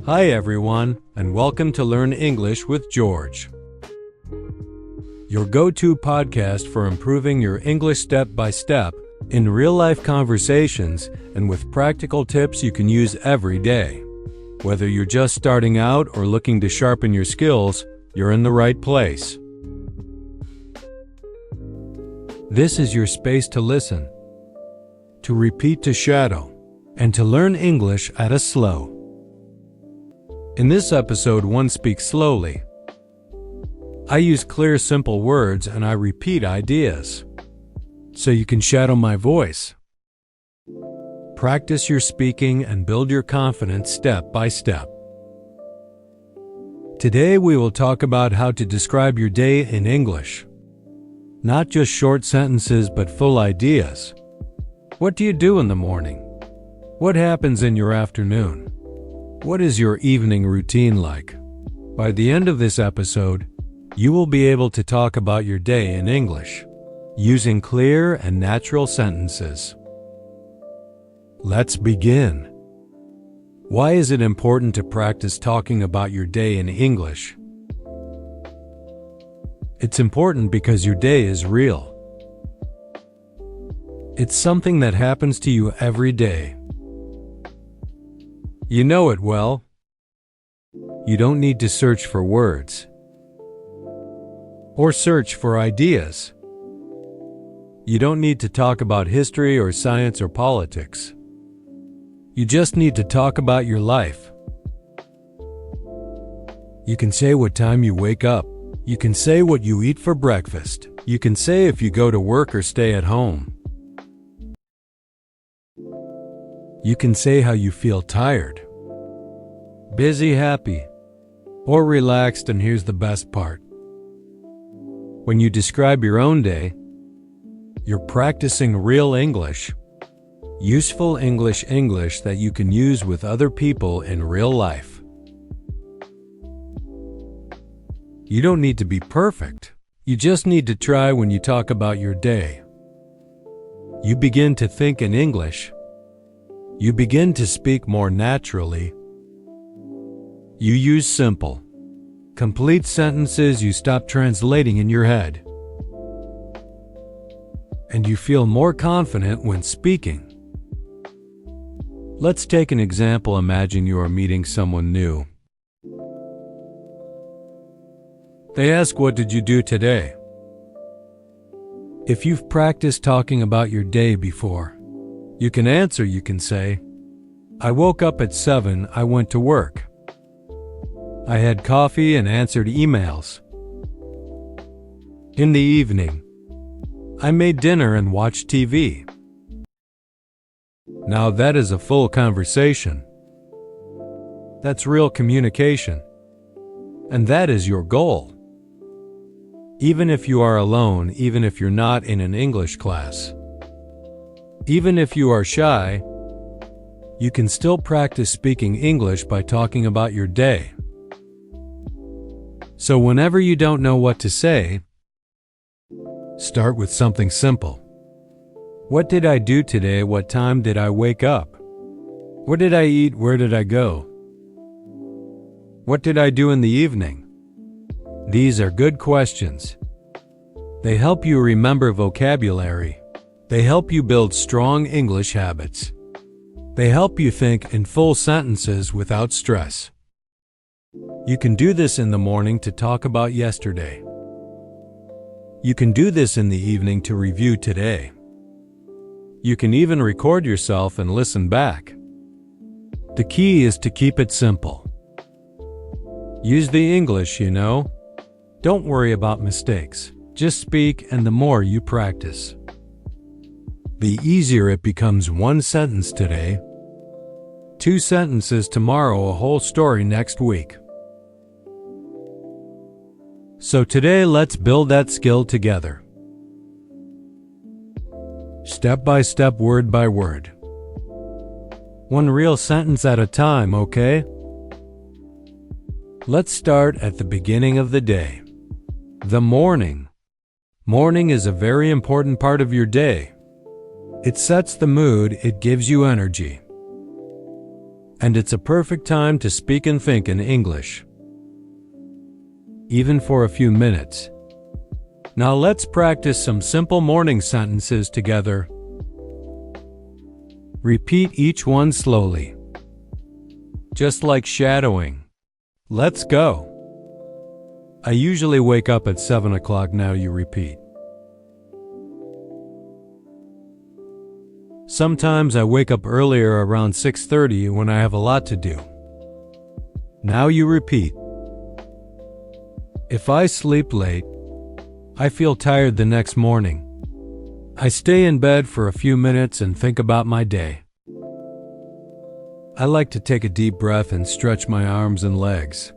Hi everyone, and welcome to Learn English with George, your go-to podcast for improving your English step by step in real-life conversations and with practical tips you can use every day. Whether you're just starting out or looking to sharpen your skills, you're in the right place. This is your space to listen, to repeat to shadow, and to learn English at a slow. In this episode, one speaks slowly. I use clear, simple words and I repeat ideas, so you can shadow my voice. Practice your speaking and build your confidence step by step. Today we will talk about how to describe your day in English. Not just short sentences, but full ideas. What do you do in the morning? What happens in your afternoon? What is your evening routine like? By the end of this episode, you will be able to talk about your day in English, using clear and natural sentences. Let's begin. Why is it important to practice talking about your day in English? It's important because your day is real. It's something that happens to you every day. You know it well. You don't need to search for words or search for ideas. You don't need to talk about history or science or politics. You just need to talk about your life. You can say what time you wake up. You can say what you eat for breakfast. You can say if you go to work or stay at home. You can say how you feel tired, busy, happy, or relaxed, and here's the best part. When you describe your own day, you're practicing real English, useful English that you can use with other people in real life. You don't need to be perfect. You just need to try when you talk about your day. You begin to think in English. You begin to speak more naturally. You use simple, complete sentences you stop translating in your head. And you feel more confident when speaking. Let's take an example. Imagine you are meeting someone new. They ask, "What did you do today?" If you've practiced talking about your day before, you can answer. You can say, "I woke up at 7, I went to work. I had coffee and answered emails. In the evening, I made dinner and watched TV." Now that is a full conversation. That's real communication. And that is your goal. Even if you are alone, even if you're not in an English class, even if you are shy, you can still practice speaking English by talking about your day. So whenever you don't know what to say, start with something simple. What did I do today? What time did I wake up? What did I eat? Where did I go? What did I do in the evening? These are good questions. They help you remember vocabulary. They help you build strong English habits. They help you think in full sentences without stress. You can do this in the morning to talk about yesterday. You can do this in the evening to review today. You can even record yourself and listen back. The key is to keep it simple. Use the English, you know. Don't worry about mistakes. Just speak, and the more you practice, the easier it becomes. One sentence today, 2 sentences tomorrow, a whole story next week. So today, let's build that skill together. Step by step, word by word. One real sentence at a time, okay? Let's start at the beginning of the day. The morning. Morning is a very important part of your day. It sets the mood, it gives you energy. And it's a perfect time to speak and think in English, even for a few minutes. Now let's practice some simple morning sentences together. Repeat each one slowly, just like shadowing. Let's go. I usually wake up at 7 o'clock. Now you repeat. Sometimes I wake up earlier, around 6:30, when I have a lot to do. Now you repeat. If I sleep late, I feel tired the next morning. I stay in bed for a few minutes and think about my day. I like to take a deep breath and stretch my arms and legs.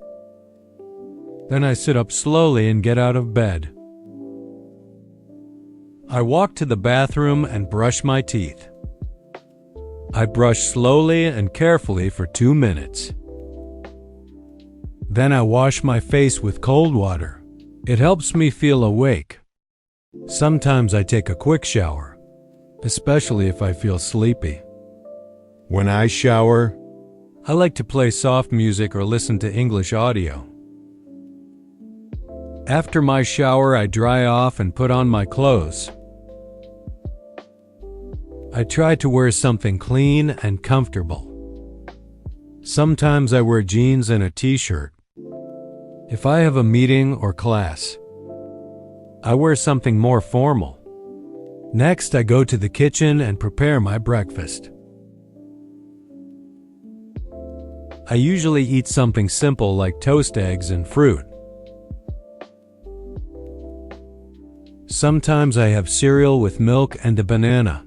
Then I sit up slowly and get out of bed. I walk to the bathroom and brush my teeth. I brush slowly and carefully for 2 minutes. Then I wash my face with cold water. It helps me feel awake. Sometimes I take a quick shower, especially if I feel sleepy. When I shower, I like to play soft music or listen to English audio. After my shower, I dry off and put on my clothes. I try to wear something clean and comfortable. Sometimes I wear jeans and a t-shirt. If I have a meeting or class, I wear something more formal. Next, I go to the kitchen and prepare my breakfast. I usually eat something simple like toast, eggs, and fruit. Sometimes I have cereal with milk and a banana.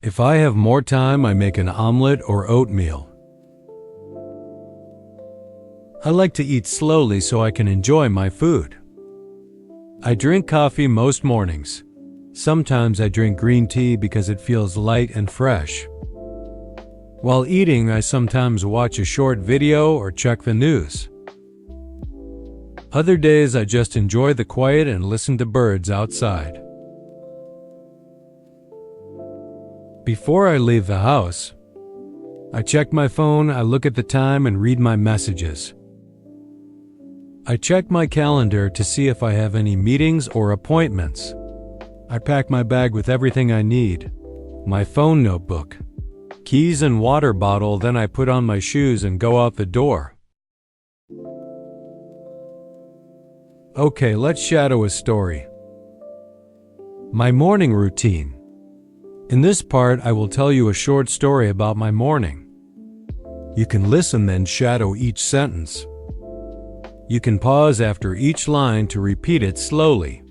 If I have more time, I make an omelet or oatmeal. I like to eat slowly so I can enjoy my food. I drink coffee most mornings. Sometimes I drink green tea because it feels light and fresh. While eating, I sometimes watch a short video or check the news. Other days, I just enjoy the quiet and listen to birds outside. Before I leave the house, I check my phone, I look at the time and read my messages. I check my calendar to see if I have any meetings or appointments. I pack my bag with everything I need, my phone, notebook, keys and water bottle. Then I put on my shoes and go out the door. Okay, let's shadow a story. My morning routine. In this part, I will tell you a short story about my morning. You can listen, then shadow each sentence. You can pause after each line to repeat it slowly.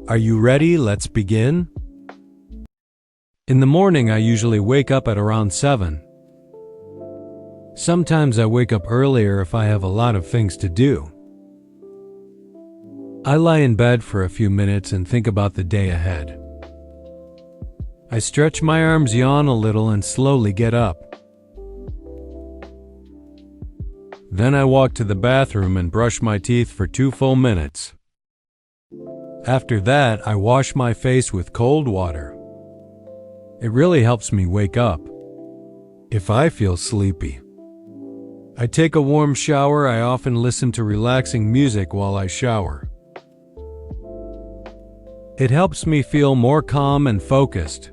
Are you ready? Let's begin. In the morning, I usually wake up at around 7. Sometimes I wake up earlier if I have a lot of things to do. I lie in bed for a few minutes and think about the day ahead. I stretch my arms, yawn a little, and slowly get up. Then I walk to the bathroom and brush my teeth for 2 full minutes. After that, I wash my face with cold water. It really helps me wake up. If I feel sleepy, I take a warm shower. I often listen to relaxing music while I shower. It helps me feel more calm and focused.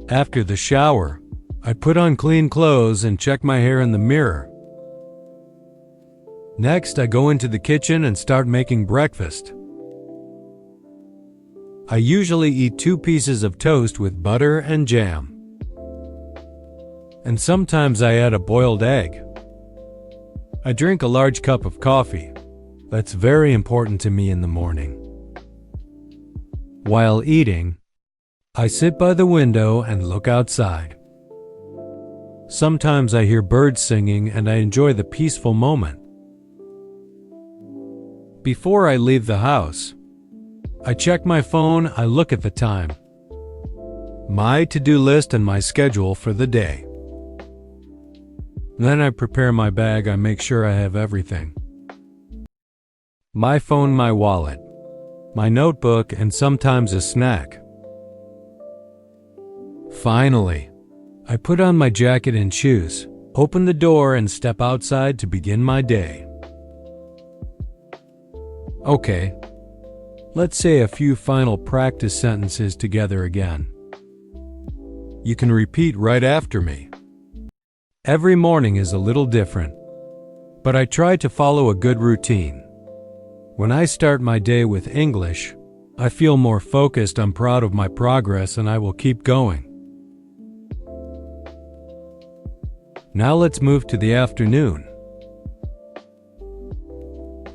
After the shower, I put on clean clothes and check my hair in the mirror. Next, I go into the kitchen and start making breakfast. I usually eat 2 pieces of toast with butter and jam. And sometimes I add a boiled egg. I drink a large cup of coffee. That's very important to me in the morning. While eating, I sit by the window and look outside. Sometimes I hear birds singing and I enjoy the peaceful moment. Before I leave the house, I check my phone. I look at the time, my to-do list, and my schedule for the day. Then I prepare my bag. I make sure I have everything: my phone, my wallet, my notebook, and sometimes a snack. Finally, I put on my jacket and shoes, open the door, and step outside to begin my day. Okay, let's say a few final practice sentences together again. You can repeat right after me. Every morning is a little different, but I try to follow a good routine. When I start my day with English, I feel more focused, I'm proud of my progress, and I will keep going. Now let's move to the afternoon.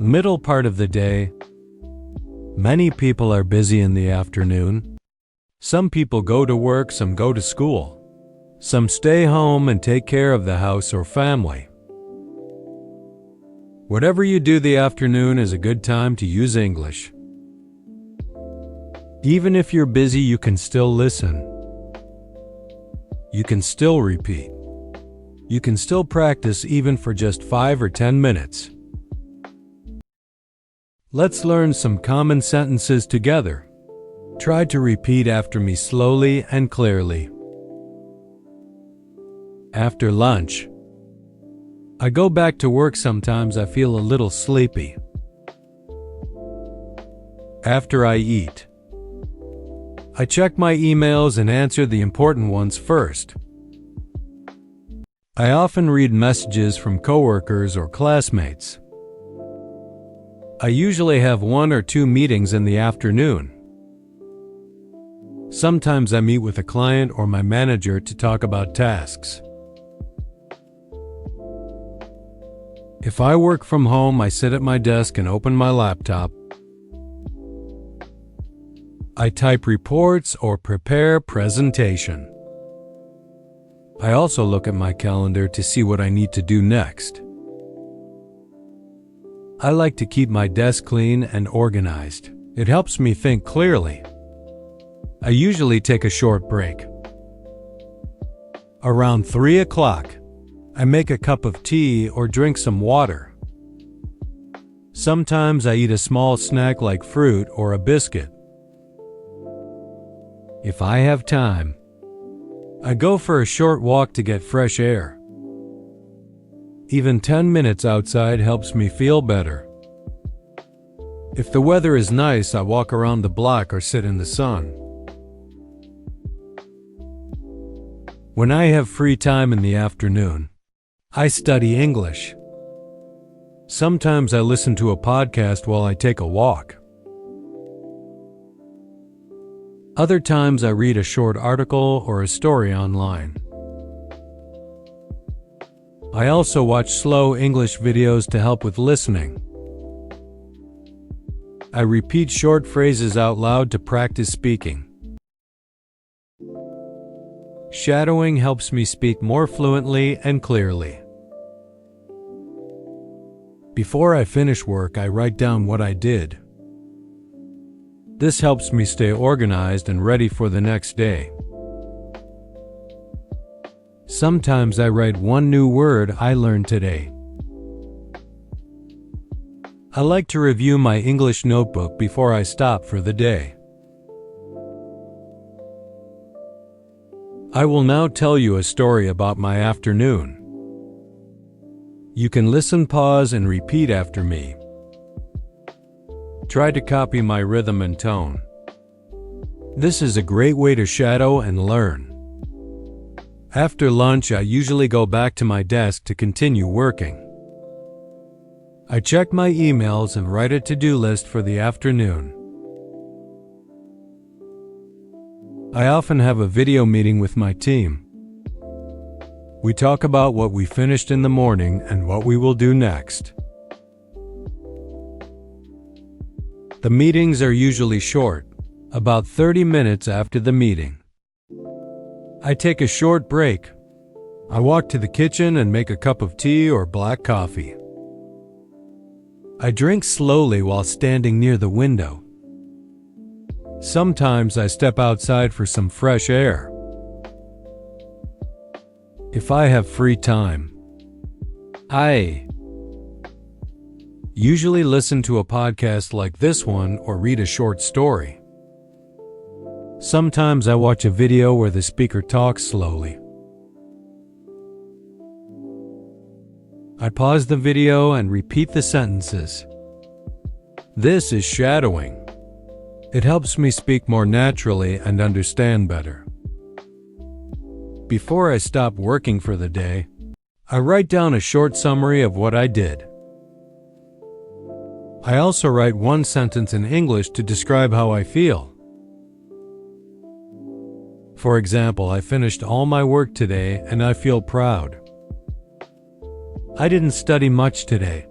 Middle part of the day. Many people are busy in the afternoon. Some people go to work, some go to school. Some stay home and take care of the house or family. Whatever you do, the afternoon is a good time to use English. Even if you're busy, you can still listen. You can still repeat. You can still practice even for just 5 or 10 minutes. Let's learn some common sentences together. Try to repeat after me slowly and clearly. After lunch. I go back to work. Sometimes I feel a little sleepy. After I eat. I check my emails and answer the important ones first. I often read messages from coworkers or classmates. I usually have 1 or 2 meetings in the afternoon. Sometimes I meet with a client or my manager to talk about tasks. If I work from home, I sit at my desk and open my laptop. I type reports or prepare presentation. I also look at my calendar to see what I need to do next. I like to keep my desk clean and organized. It helps me think clearly. I usually take a short break. Around 3 o'clock, I make a cup of tea or drink some water. Sometimes I eat a small snack like fruit or a biscuit. If I have time, I go for a short walk to get fresh air. Even 10 minutes outside helps me feel better. If the weather is nice, I walk around the block or sit in the sun. When I have free time in the afternoon, I study English. Sometimes I listen to a podcast while I take a walk. Other times I read a short article or a story online. I also watch slow English videos to help with listening. I repeat short phrases out loud to practice speaking. Shadowing helps me speak more fluently and clearly. Before I finish work, I write down what I did. This helps me stay organized and ready for the next day. Sometimes I write 1 new word I learned today. I like to review my English notebook before I stop for the day. I will now tell you a story about my afternoon. You can listen, pause, and repeat after me. Try to copy my rhythm and tone. This is a great way to shadow and learn. After lunch, I usually go back to my desk to continue working. I check my emails and write a to-do list for the afternoon. I often have a video meeting with my team. We talk about what we finished in the morning and what we will do next. The meetings are usually short, about 30 minutes after the meeting. I take a short break. I walk to the kitchen and make a cup of tea or black coffee. I drink slowly while standing near the window. Sometimes I step outside for some fresh air. If I have free time, I usually listen to a podcast like this one or read a short story. Sometimes I watch a video where the speaker talks slowly. I pause the video and repeat the sentences. This is shadowing. It helps me speak more naturally and understand better. Before I stop working for the day, I write down a short summary of what I did. I also write one sentence in English to describe how I feel. For example, I finished all my work today and I feel proud. I didn't study much today,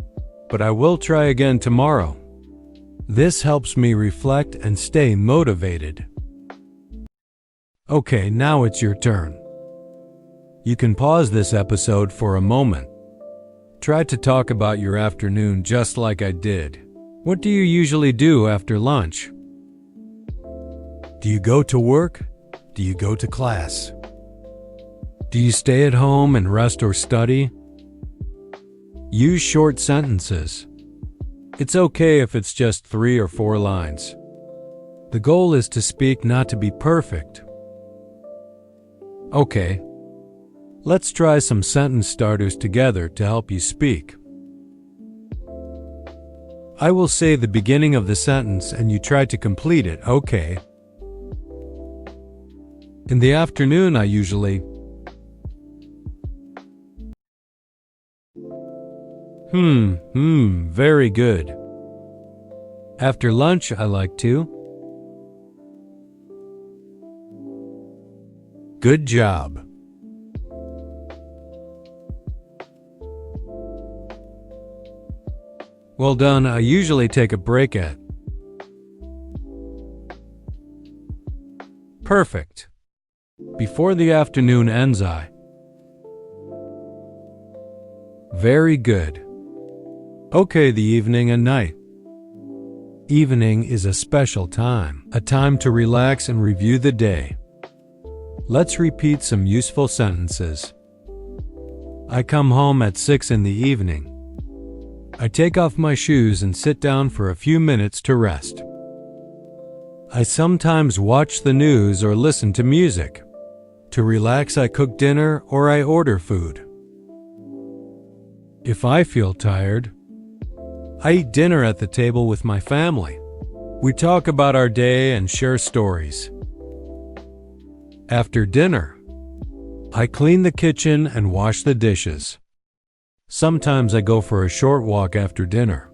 but I will try again tomorrow. This helps me reflect and stay motivated. Okay, now it's your turn. You can pause this episode for a moment. Try to talk about your afternoon just like I did. What do you usually do after lunch? Do you go to work? Do you go to class? Do you stay at home and rest or study? Use short sentences. It's okay if it's just 3 or 4 lines. The goal is to speak, not to be perfect. Okay, let's try some sentence starters together to help you speak. I will say the beginning of the sentence and you try to complete it, okay? In the afternoon, I usually very good. After lunch, I like to. Good job. Well done, I usually take a break at. Perfect. Before the afternoon ends, I. Very good. Okay, the evening and night. Evening is a special time, a time to relax and review the day. Let's repeat some useful sentences. I come home at 6 in the evening. I take off my shoes and sit down for a few minutes to rest. I sometimes watch the news or listen to music. To relax, I cook dinner or I order food. If I feel tired, I eat dinner at the table with my family. We talk about our day and share stories. After dinner, I clean the kitchen and wash the dishes. Sometimes I go for a short walk after dinner.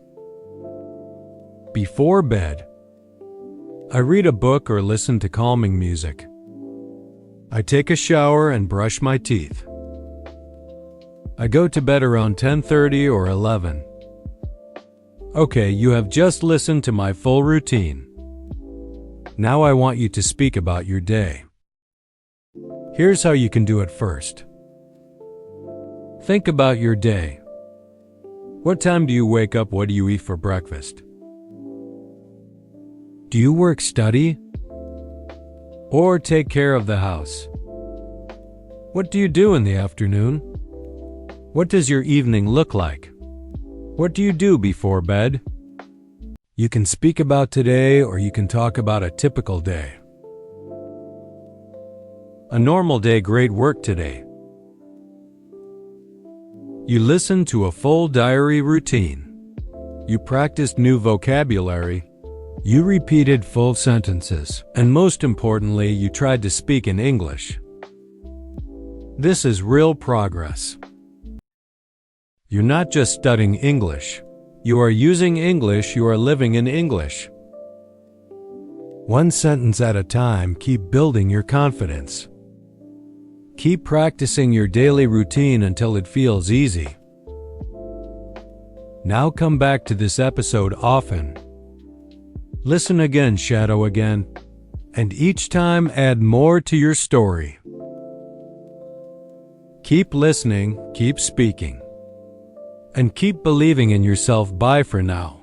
Before bed, I read a book or listen to calming music. I take a shower and brush my teeth. I go to bed around 10:30 or 11. Okay, you have just listened to my full routine. Now I want you to speak about your day. Here's how you can do it first. Think about your day. What time do you wake up? What do you eat for breakfast? Do you work, study, or take care of the house? What do you do in the afternoon? What does your evening look like? What do you do before bed? You can speak about today or you can talk about a typical day. A normal day, great work today. You listened to a full diary routine. You practiced new vocabulary. You repeated full sentences. And most importantly, you tried to speak in English. This is real progress. You're not just studying English. You are using English, you are living in English. One sentence at a time, keep building your confidence. Keep practicing your daily routine until it feels easy. Now come back to this episode often. Listen again, shadow again, and each time add more to your story. Keep listening, keep speaking, and keep believing in yourself. Bye for now.